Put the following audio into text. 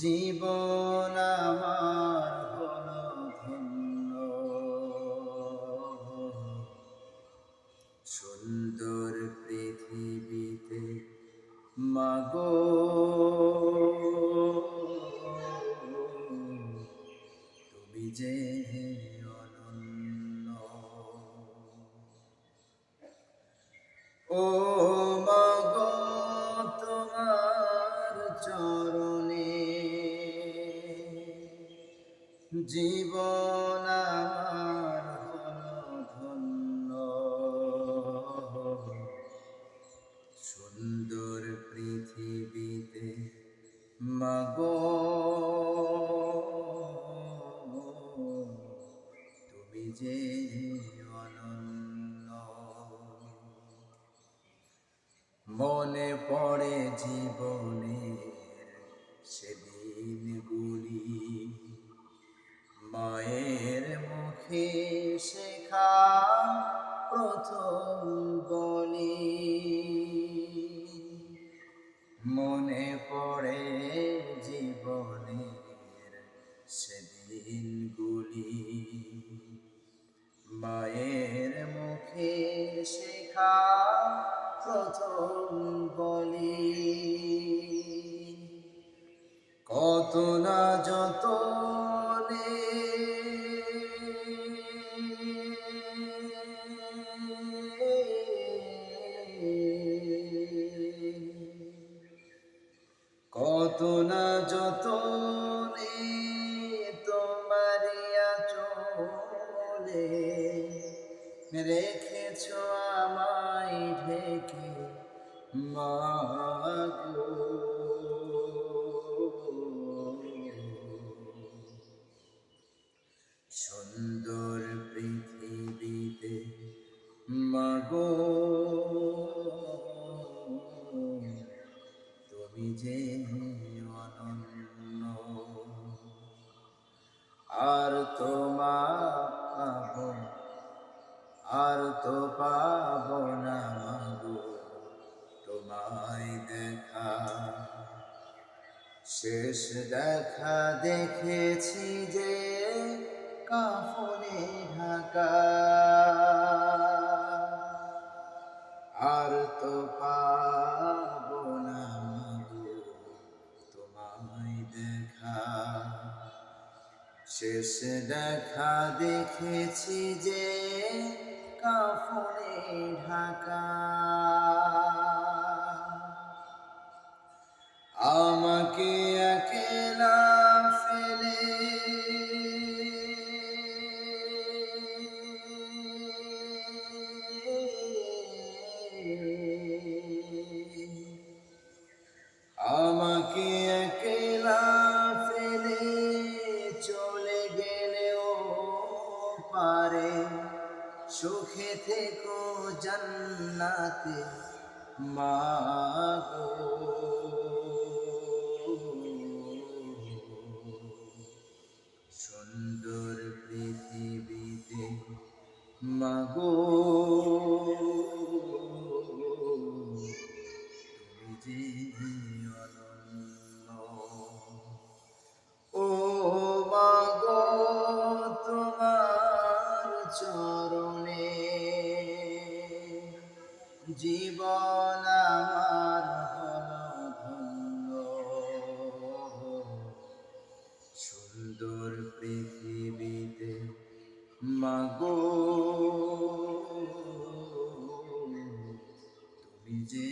জীবন আমার হলো ধন্য, সুন্দর পৃথিবীতে মাগো তুমি যে অনন্য। ও মাগো তোমার চরণে জীবন আমার হলো ধন্য, সুন্দর পৃথিবীতে মাগো তুমি যে অনন্য। মনে পড়ে জীবনের সেদিনগুলি, মায়ের মুখে শেখা প্রথম বলি। মনে পড়ে জীবনের সেদিনগুলি, মায়ের মুখে শেখা প্রথম বলি। কত না যতনে কত না যতনে তোমারি আঁচলে রেখেছ আমায় ঢেকে মাগো। সুন্দর পৃথিবীতে মাগো তুমি যে অনন্য। আর তো পাবো, আর তো পাবো না মাগো তোমায় দেখা। শেষ দেখা দেখেছি যে কাফনে ঢাকা, আর তো পাবো না মাগো তোমায় দেখা। শেষ দেখা দেখেছি যে কাফনে ঢাকা। আমাকে একলা ফেলে আমাকে একলা ফেলে চলে গেলেও পারে, সুখে থেকো জান্নাতে মাগো। সুন্দর পৃথিবীতে মাগো তুমি যে অনন্য। ও মাগো তোমার চরণে জীবন আমার হলো ধন্য, সুন্দর পৃথিবীতে মাগো তুমি যে